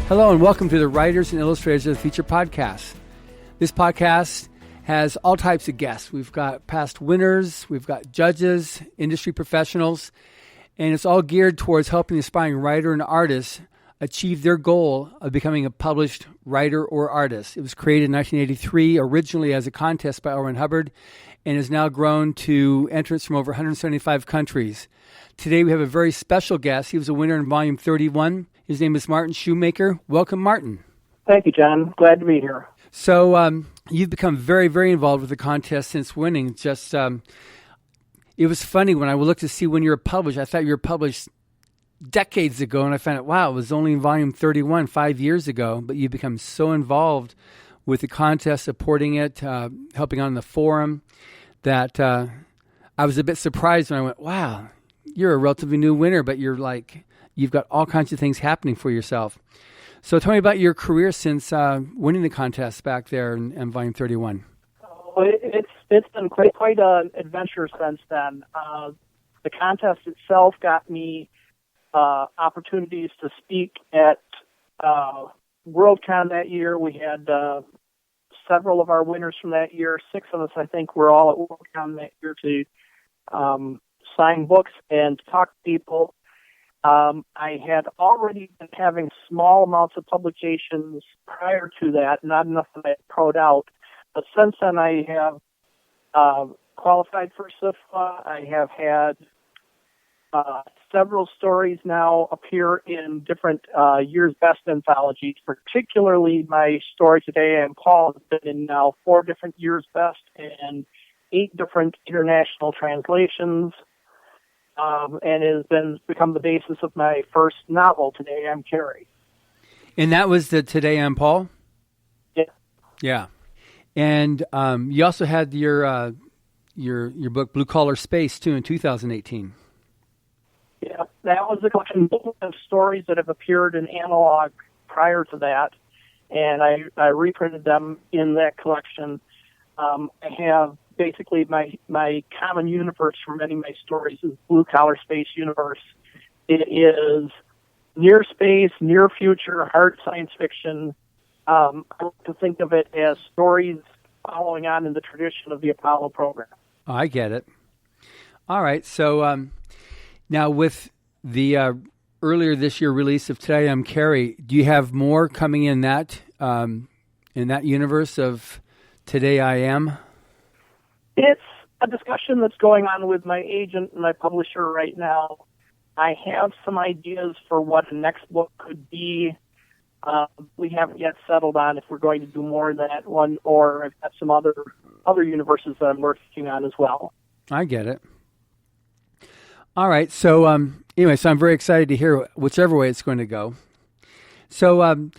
Hello and welcome to the Writers and Illustrators of the Future podcast. This podcast has all types of guests. We've got past winners, we've got judges, industry professionals, and it's all geared towards helping the aspiring writer and artist achieve their goal of becoming a published writer or artist. It was created in 1983, originally as a contest by L. Ron Hubbard, and has now grown to entrants from over 175 countries. Today we have a very special guest. He was a winner in Volume 31. His name is Martin Shoemaker. Welcome, Martin. Thank you, John. Glad to be here. So you've become very, very involved with the contest since winning. Just it was funny when I looked to see when you were published. I thought you were published decades ago, and I found out, wow, it was only in Volume 31 5 years ago. But you've become so involved with the contest, supporting it, helping on the forum, that I was a bit surprised when I went, wow, you're a relatively new winner, but you've got all kinds of things happening for yourself. So tell me about your career since winning the contest back there in Volume 31. It's been quite an adventure since then. The contest itself got me opportunities to speak at WorldCon that year. We had several of our winners from that year. 6 of us, I think, were all at WorldCon that year to sign books and talk to people. I had already been having small amounts of publications prior to that, not enough that I had proed out. But since then, I have qualified for SIFA. I have had several stories now appear in different year's best anthologies. Particularly, my story today, and Paul, has been in now 4 different year's best and 8 different international translations. And it has become the basis of my first novel, Today I'm Carrie. And that was the Today I'm Paul? Yeah. Yeah. And you also had your book, Blue Collar Space, too, in 2018. Yeah, that was a collection of stories that have appeared in analog prior to that, and I reprinted them in that collection. I have basically my common universe for many of my stories is Blue Collar Space universe. It is near space, near future, hard science fiction. I like to think of it as stories following on in the tradition of the Apollo program. Oh, I get it. All right. So now with the earlier this year release of Today I'm Carrie, do you have more coming in that universe of Today I Am? It's a discussion that's going on with my agent and my publisher right now. I have some ideas for what the next book could be. We haven't yet settled on if we're going to do more than that one, or I've got some other universes that I'm working on as well. I get it. All right. So anyway, so I'm very excited to hear whichever way it's going to go. So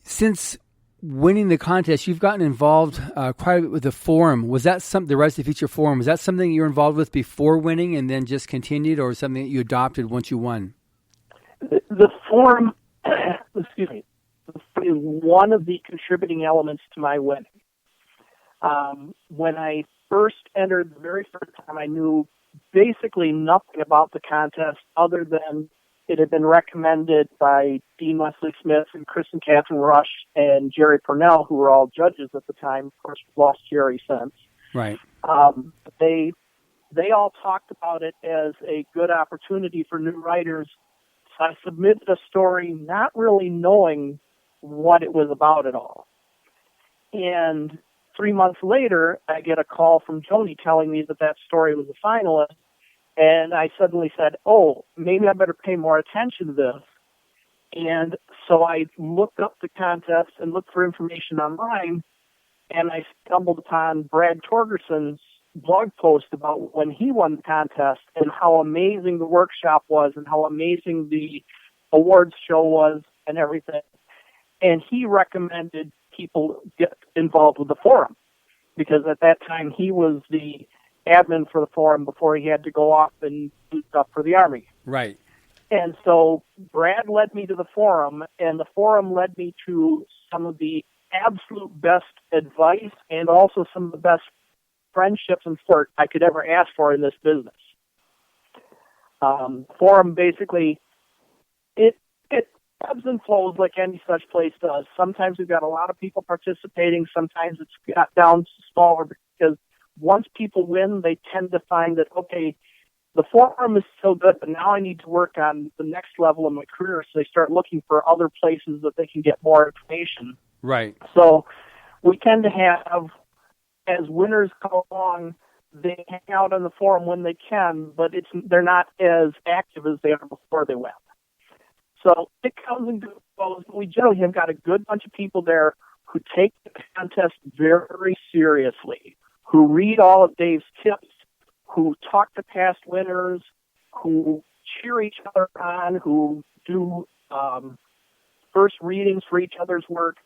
since winning the contest, you've gotten involved quite a bit with the forum. Was that the Rise to the Future forum? Was that something you were involved with before winning and then just continued, or something that you adopted once you won? The forum, excuse me, is one of the contributing elements to my winning. When I first entered, the very first time, I knew basically nothing about the contest other than it had been recommended by Dean Wesley Smith and Kristen Catherine Rush and Jerry Purnell, who were all judges at the time. Of course, we've lost Jerry since. Right. They all talked about it as a good opportunity for new writers. So I submitted a story not really knowing what it was about at all. And 3 months later, I get a call from Joni telling me that story was a finalist. And I suddenly said, oh, maybe I better pay more attention to this. And so I looked up the contest and looked for information online, and I stumbled upon Brad Torgerson's blog post about when he won the contest and how amazing the workshop was and how amazing the awards show was and everything. And he recommended people get involved with the forum because at that time he was the admin for the forum before he had to go off and do stuff for the Army. Right. And so Brad led me to the forum, and the forum led me to some of the absolute best advice and also some of the best friendships and support I could ever ask for in this business. Forum basically, it ebbs and flows like any such place does. Sometimes we've got a lot of people participating. Sometimes it's got down smaller because once people win, they tend to find that, okay, the forum is so good, but now I need to work on the next level of my career. So they start looking for other places that they can get more information. Right. So we tend to have, as winners come along, they hang out on the forum when they can, but they're not as active as they are before they win. So it comes and goes. We generally have got a good bunch of people there who take the contest very seriously, who read all of Dave's tips, who talk to past winners, who cheer each other on, who do first readings for each other's work.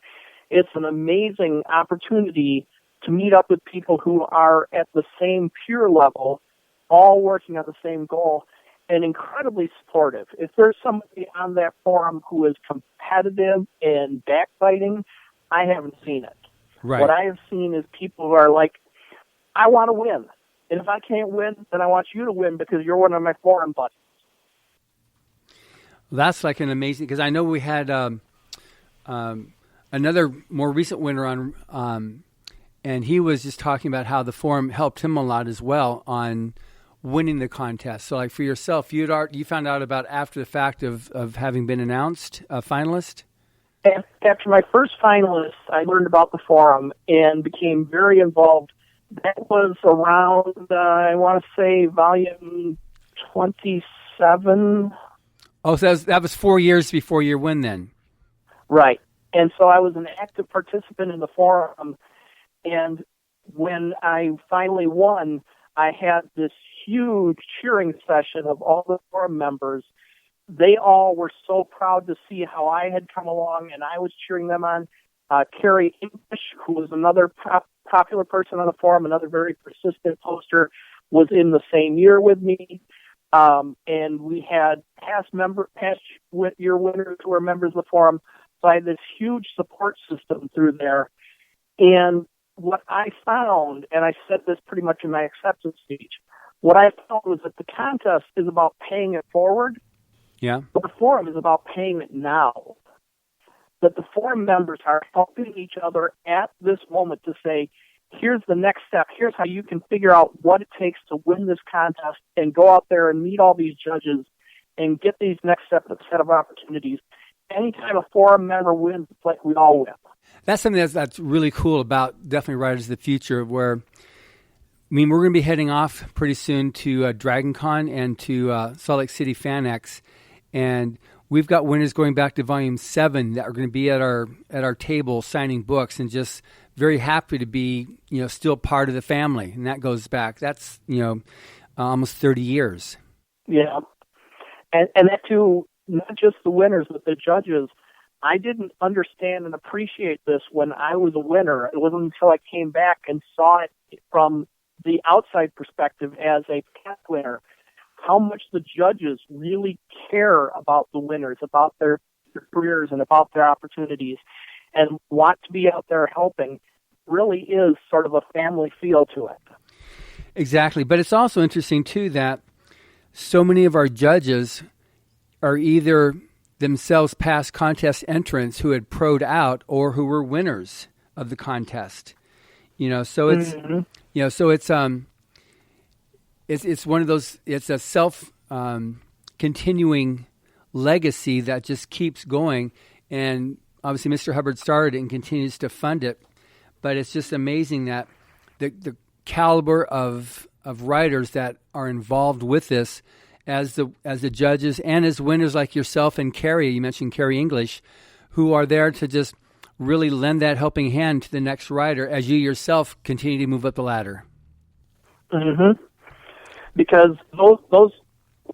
It's an amazing opportunity to meet up with people who are at the same peer level, all working on the same goal, and incredibly supportive. If there's somebody on that forum who is competitive and backbiting, I haven't seen it. Right. What I have seen is people who are like, I want to win. And if I can't win, then I want you to win because you're one of my forum buddies. That's like an amazing, because I know we had another more recent winner on, and he was just talking about how the forum helped him a lot as well on winning the contest. So like for yourself, you found out about after the fact of having been announced a finalist? After my first finalist, I learned about the forum and became very involved. That was around, I want to say, volume 27. Oh, so that was 4 years before your win then? Right. And so I was an active participant in the forum. And when I finally won, I had this huge cheering session of all the forum members. They all were so proud to see how I had come along, and I was cheering them on. Carrie English, who was another popular person on the forum, another very persistent poster, was in the same year with me. And we had past year winners who were members of the forum. So I had this huge support system through there. And what I found, and I said this pretty much in my acceptance speech, what I found was that the contest is about paying it forward. Yeah. But the forum is about paying it now. That the forum members are helping each other at this moment to say, here's the next step. Here's how you can figure out what it takes to win this contest and go out there and meet all these judges and get these next set of opportunities. Anytime a forum member wins, it's like we all win. That's something that's really cool about definitely Writers of the Future, where, I mean, we're going to be heading off pretty soon to Dragon Con and to Salt Lake City FanX, and we've got winners going back to Volume 7 that are going to be at our table signing books, and just very happy to be, still part of the family. And that goes back, that's, almost 30 years. Yeah. And that too, not just the winners, but the judges. I didn't understand and appreciate this when I was a winner. It wasn't until I came back and saw it from the outside perspective as a past winner, how much the judges really care about the winners, about their careers and about their opportunities, and want to be out there helping. Really is sort of a family feel to it. Exactly. But it's also interesting, too, that so many of our judges are either themselves past contest entrants who had pro'd out or who were winners of the contest. So it's, it's one of those, it's a continuing legacy that just keeps going. And obviously Mr. Hubbard started it and continues to fund it. But it's just amazing that the caliber of writers that are involved with this as the judges and as winners like yourself and Carrie, you mentioned Carrie English, who are there to just really lend that helping hand to the next writer as you yourself continue to move up the ladder. Mm-hmm. Because those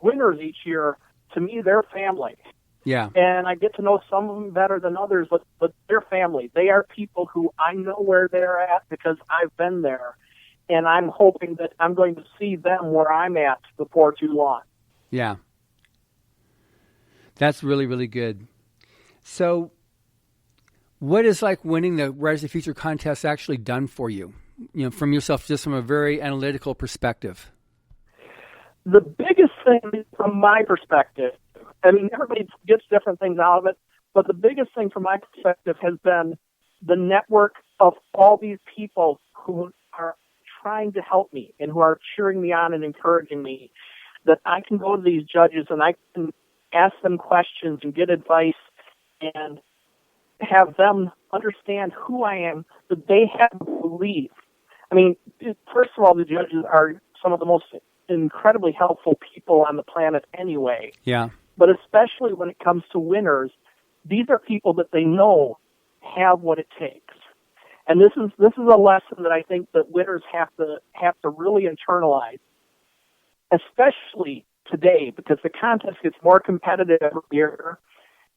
winners each year, to me, they're family. Yeah. And I get to know some of them better than others, but they're family. They are people who I know where they're at because I've been there. And I'm hoping that I'm going to see them where I'm at before too long. Yeah. That's really, really good. So what is like winning the Writers of the Future contest actually done for you? From yourself, just from a very analytical perspective. The biggest thing from my perspective, I mean, everybody gets different things out of it, But the biggest thing from my perspective has been the network of all these people who are trying to help me and who are cheering me on and encouraging me, that I can go to these judges and I can ask them questions and get advice and have them understand who I am, that they have to believe. I mean, first of all, the judges are some of the most incredibly helpful people on the planet anyway. Yeah. But especially when it comes to winners, these are people that they know have what it takes. And this is a lesson that I think that winners have to really internalize, especially today, because the contest gets more competitive every year.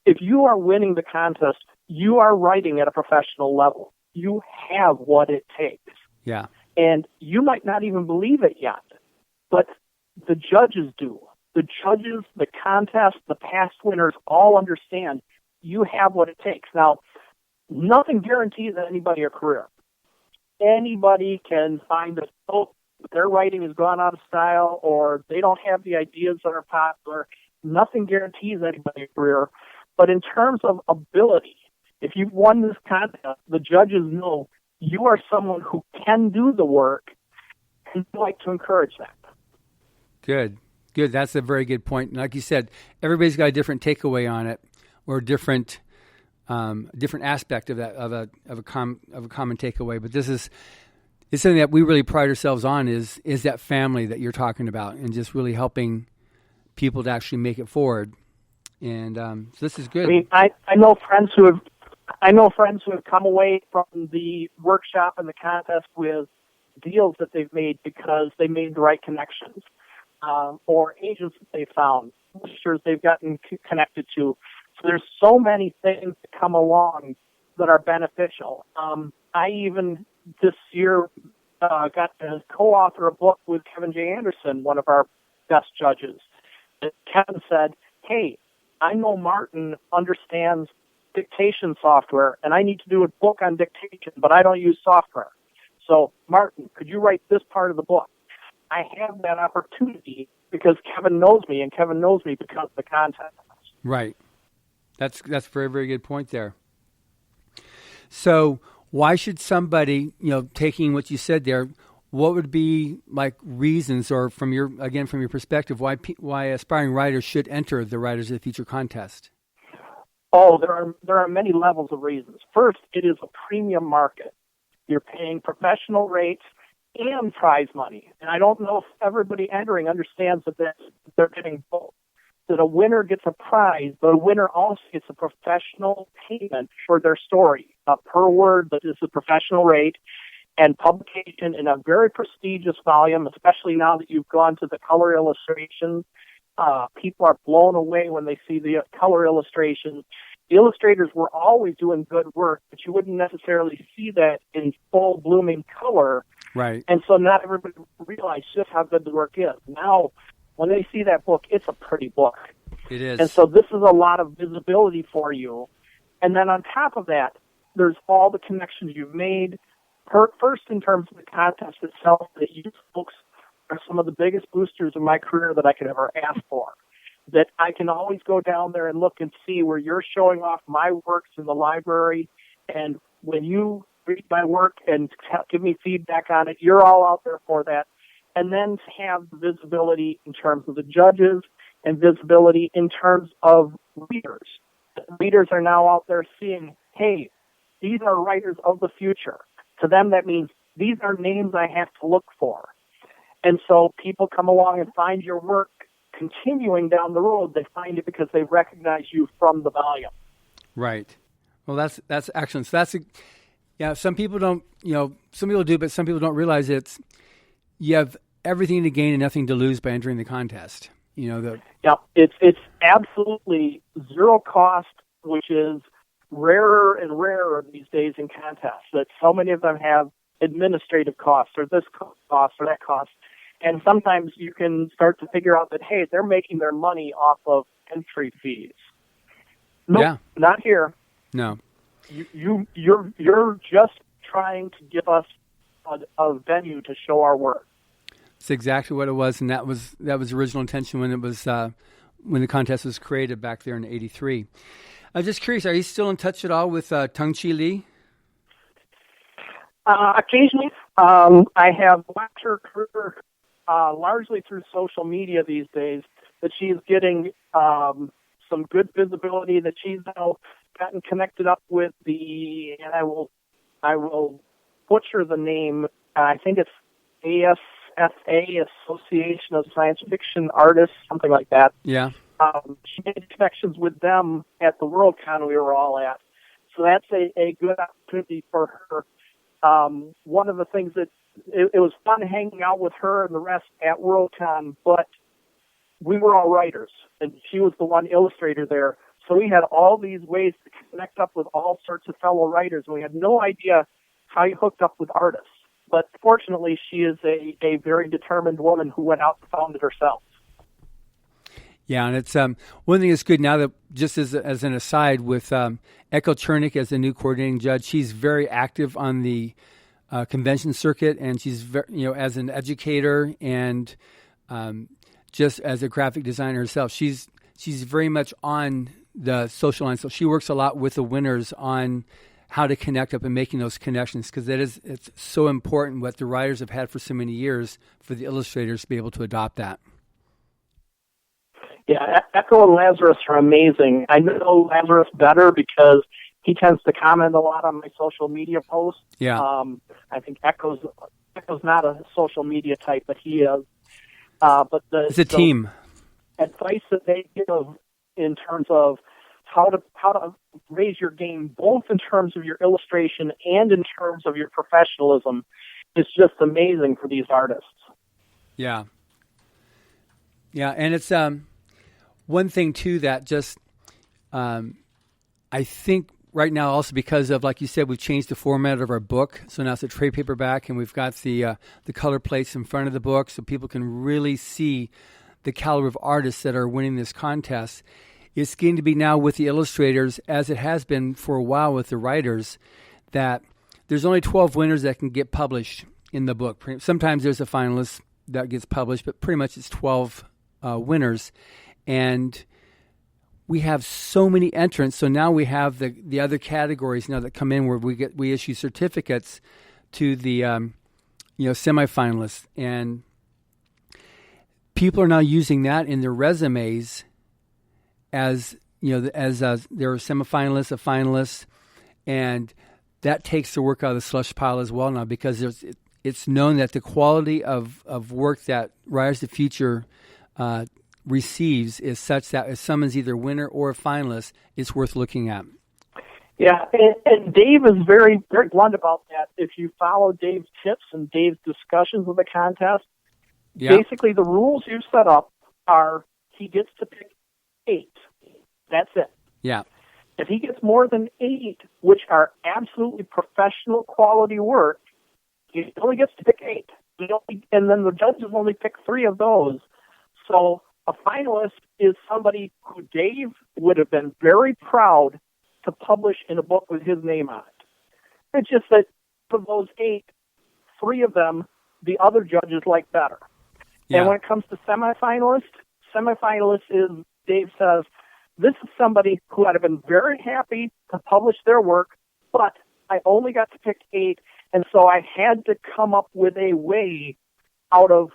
If you are winning the contest, you are writing at a professional level. You have what it takes. Yeah. And you might not even believe it yet, but the judges do. The judges, the contest, the past winners all understand you have what it takes. Now, nothing guarantees anybody a career. Anybody can find that, their writing has gone out of style, or they don't have the ideas that are popular. Nothing guarantees anybody a career. But in terms of ability, if you've won this contest, the judges know you are someone who can do the work, and they like to encourage that. Good. That's a very good point. And like you said, everybody's got a different takeaway on it, or different aspect of that of a common takeaway. But it's something that we really pride ourselves on is that family that you're talking about, and just really helping people to actually make it forward. And so this is good. I mean, I know friends who have come away from the workshop and the contest with deals that they've made because they made the right connections, or agents that they found, publishers they've gotten connected to. So there's so many things that come along that are beneficial. I even this year got to co-author a book with Kevin J. Anderson, one of our best judges. And Kevin said, "Hey, I know Martin understands dictation software, and I need to do a book on dictation, but I don't use software. So, Martin, could you write this part of the book?" I have that opportunity because Kevin knows me, and Kevin knows me because of the contest. Right. That's a very, very good point there. So why should somebody, taking what you said there, what would be like reasons, or from your perspective, why aspiring writers should enter the Writers of the Future contest? Oh, there are many levels of reasons. First, it is a premium market. You're paying professional rates and prize money. And I don't know if everybody entering understands that they're getting both. That a winner gets a prize, but a winner also gets a professional payment for their story. Per word, that is a professional rate, and publication in a very prestigious volume, especially now that you've gone to the color illustrations. People are blown away when they see the color illustrations. The illustrators were always doing good work, but you wouldn't necessarily see that in full blooming color. Right. And so not everybody realized just how good the work is. Now, when they see that book, it's a pretty book. It is. And so this is a lot of visibility for you. And then on top of that, there's all the connections you've made. First, in terms of the contest itself, that you folks are some of the biggest boosters of my career that I could ever ask for. That I can always go down there and look and see where you're showing off my works in the library. And when you read my work and give me feedback on it, you're all out there for that. And then to have visibility in terms of the judges and visibility in terms of readers. Readers are now out there seeing, hey, these are writers of the future. To them, that means these are names I have to look for. And so people come along and find your work continuing down the road. They find it because they recognize you from the volume. Right. Well, that's excellent. So some people don't, some people do, but some people don't realize you have everything to gain and nothing to lose by entering the contest. It's absolutely zero cost, which is rarer and rarer these days in contests. That so many of them have administrative costs, or this cost or that cost, and sometimes you can start to figure out that, hey, they're making their money off of entry fees. Nope, yeah. Not here. No. You're just trying to give us a venue to show our work. It's exactly what it was, and that was the original intention when it was when the contest was created back there in '83. I'm just curious, are you still in touch at all with Tung-Chi Lee? Occasionally, I have watched her career largely through social media these days, that she's getting some good visibility, that she's now gotten connected up with and I will butcher the name, I think it's ASFA, Association of Science Fiction Artists, something like that. Yeah. She made connections with them at the Worldcon we were all at. So that's a good opportunity for her. One of the things that it was fun hanging out with her and the rest at Worldcon, but we were all writers, and she was the one illustrator there. So we had all these ways to connect up with all sorts of fellow writers, and we had no idea how you hooked up with artists. But fortunately, she is a very determined woman who went out and found it herself. Yeah, and it's one thing that's good now, that just as an aside, with Echo Chernick as the new coordinating judge, she's very active on the convention circuit, and she's very, as an educator and just as a graphic designer herself, she's very much on the social line. So she works a lot with the winners on how to connect up and making those connections, because it's so important what the writers have had for so many years for the illustrators to be able to adopt that. Yeah, Echo and Lazarus are amazing. I know Lazarus better because he tends to comment a lot on my social media posts. Yeah. I think Echo's not a social media type, but he is. But it's a team. Advice that they give in terms of how to raise your game, both in terms of your illustration and in terms of your professionalism, is just amazing for these artists. Yeah. Yeah, and it's one thing too that just I think right now also because of, like you said, we've changed the format of our book, so now it's a trade paperback, and we've got the color plates in front of the book, so people can really see the caliber of artists that are winning this contest. It's going to be now with the illustrators, as it has been for a while with the writers, that there's only 12 winners that can get published in the book. Sometimes there's a finalist that gets published, but pretty much it's 12 winners. And we have so many entrants, so now we have the other categories now that come in where we issue certificates to the semifinalists, and people are now using that in their resumes as they're a semifinalist, a finalist, and that takes the work out of the slush pile as well now, because it's known that the quality of work that Rise of the Future receives is such that if someone's either a winner or a finalist, it's worth looking at. Yeah, and Dave is very, very blunt about that. If you follow Dave's tips and Dave's discussions of the contest, basically the rules you set up are he gets to pick 8. That's it. Yeah. If he gets more than 8, which are absolutely professional quality work, he only gets to pick 8. And then the judges only pick 3 of those. So a finalist is somebody who Dave would have been very proud to publish in a book with his name on it. It's just that for those 8, 3 of them, the other judges like better. Yeah. And when it comes to semifinalists is, Dave says, this is somebody who I'd have been very happy to publish their work, but I only got to pick 8, and so I had to come up with a way out of,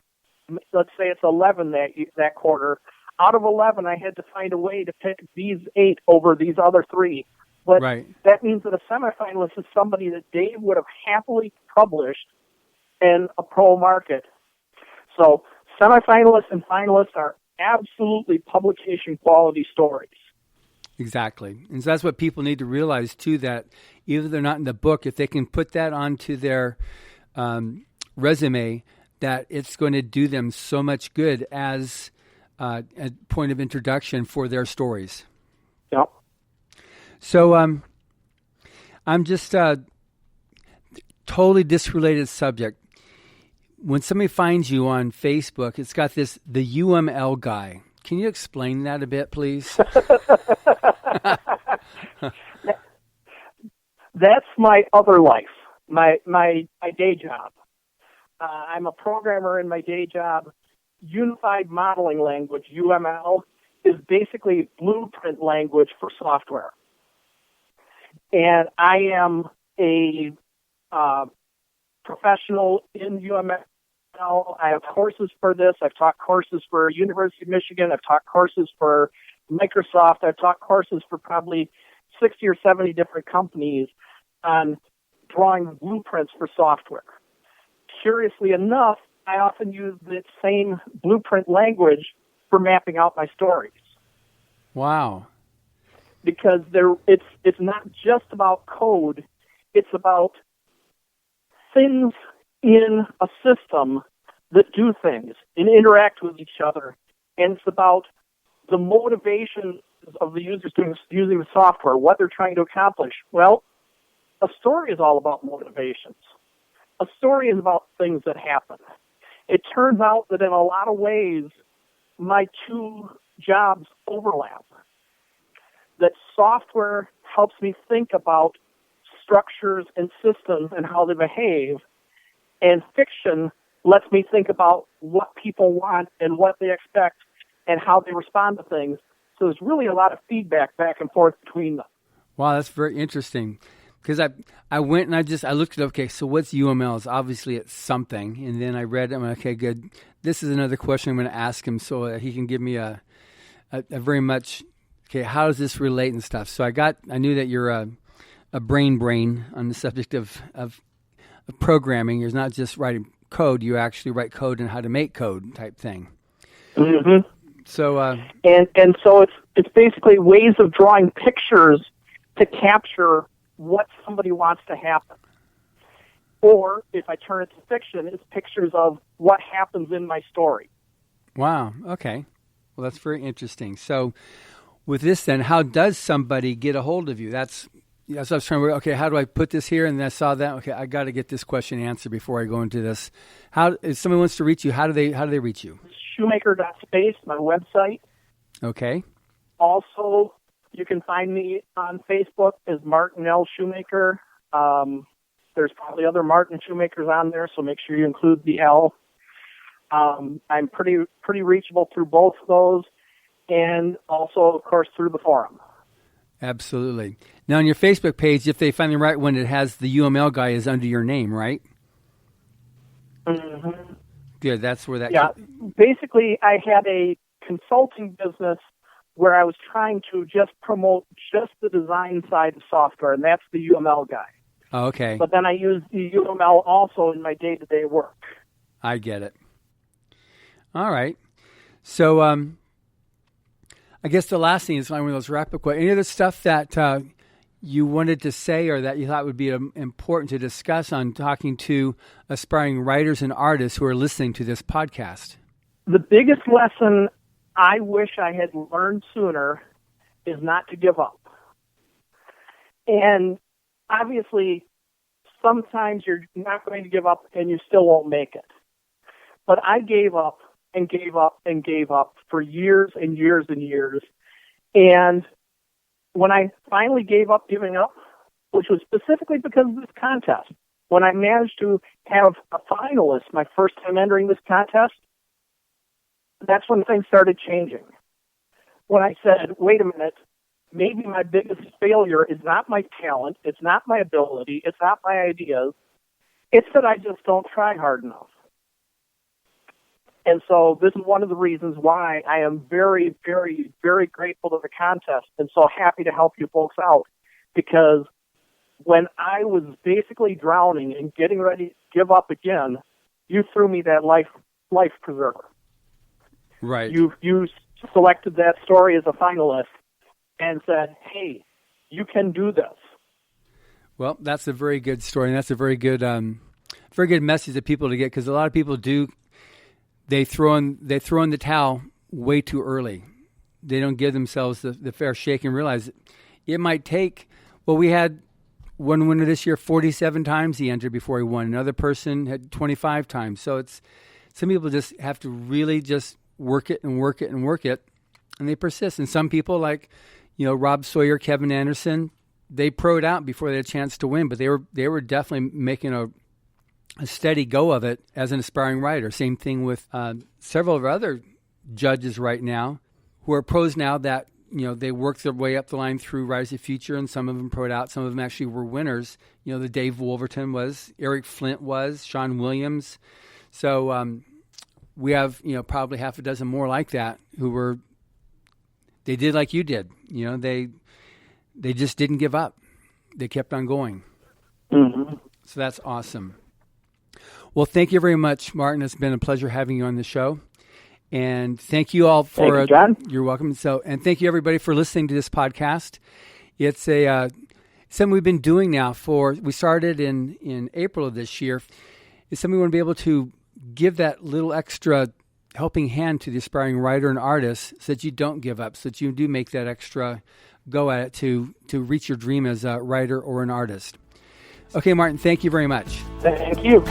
let's say it's 11 that quarter. Out of 11, I had to find a way to pick these 8 over these other 3. But that means that a semifinalist is somebody that Dave would have happily published in a pro market. So semifinalists and finalists are absolutely publication quality stories. Exactly. And so that's what people need to realize, too, that even if they're not in the book, if they can put that onto their resume, that it's going to do them so much good as a point of introduction for their stories. Yep. So I'm just totally disrelated subject. When somebody finds you on Facebook, it's got the UML guy. Can you explain that a bit, please? That's my other life, my day job. I'm a programmer in my day job. Unified Modeling Language, UML, is basically blueprint language for software. And I am a professional in UML. I have courses for this. I've taught courses for University of Michigan. I've taught courses for Microsoft. I've taught courses for probably 60 or 70 different companies on drawing blueprints for software. Curiously enough, I often use the same blueprint language for mapping out my stories. Wow. Because it's not just about code, it's about things in a system that do things and interact with each other. And it's about the motivation of the users using the software, what they're trying to accomplish. Well, a story is all about motivations. A story is about things that happen. It turns out that in a lot of ways, my two jobs overlap. That software helps me think about structures and systems and how they behave, and fiction lets me think about what people want and what they expect and how they respond to things. So there's really a lot of feedback back and forth between them. Wow, that's very interesting. Because I went and I looked at, okay, so what's UML? It's obviously it's something. And then I read it, I'm like, okay, good. This is another question I'm going to ask him so that he can give me a very much, okay, how does this relate and stuff? So I knew that you're a brain on the subject of programming. You're not just writing code, you actually write code and how to make code type thing. Mm-hmm. So and so it's basically ways of drawing pictures to capture what somebody wants to happen. Or if I turn it to fiction, it's pictures of what happens in my story. Wow. Okay. Well, that's very interesting. So with this then, how does somebody get a hold of you? That's what I was trying to, okay, how do I put this here? And then I saw that, okay, I got to get this question answered before I go into this. How, if somebody wants to reach you, how do they reach you? Shoemaker.space, my website. Okay. Also, you can find me on Facebook as Martin L. Shoemaker. There's probably other Martin Shoemakers on there, so make sure you include the L. I'm pretty reachable through both of those, and also, of course, through the forum. Absolutely. Now, on your Facebook page, if they find the right one, it has the UML guy is under your name, right? Mm-hmm. Good. That's where that. Yeah. Basically, I had a consulting business where I was trying to just promote just the design side of software, and that's the UML guy. Oh, okay. But then I use the UML also in my day-to-day work. I get it. All right. So I guess the last thing is one of those wrap-up questions. Any other stuff that you wanted to say or that you thought would be important to discuss on talking to aspiring writers and artists who are listening to this podcast? The biggest lesson I wish I had learned sooner is not to give up. And obviously, sometimes you're not going to give up and you still won't make it. But I gave up and gave up and gave up for years and years and years. And when I finally gave up giving up, which was specifically because of this contest, when I managed to have a finalist my first time entering this contest, that's when things started changing. When I said, wait a minute, maybe my biggest failure is not my talent, it's not my ability, it's not my ideas, it's that I just don't try hard enough. And so this is one of the reasons why I am very, very, very grateful to the contest and so happy to help you folks out. Because when I was basically drowning and getting ready to give up again, you threw me that life preserver. Right. You selected that story as a finalist and said, hey, you can do this. Well, that's a very good story, and that's a very good message to people to get, because a lot of people they throw in the towel way too early. They don't give themselves the fair shake and realize it might take. Well, we had one winner this year, 47 times he entered before he won. Another person had 25 times. So some people just have to really just work it and work it and work it, and they persist. And some people, like Rob Sawyer, Kevin Anderson, they pro'd out before they had a chance to win, but they were definitely making a steady go of it as an aspiring writer. Same thing with several of our other judges right now who are pros now that they worked their way up the line through Rise of the Future, and some of them proed out. Some of them actually were winners. The Dave Wolverton was, Eric Flint was, Sean Williams. So we have, probably half a dozen more like that they did like you did. They just didn't give up. They kept on going. Mm-hmm. So that's awesome. Well, thank you very much, Martin. It's been a pleasure having you on the show. And thank you all for... Thank you, John. You're welcome. And thank you, everybody, for listening to this podcast. It's something we've been doing now we started in April of this year. It's something we want to be able to give that little extra helping hand to the aspiring writer and artist so that you don't give up, so that you do make that extra go at it to reach your dream as a writer or an artist. Okay, Martin, thank you very much. Thank you.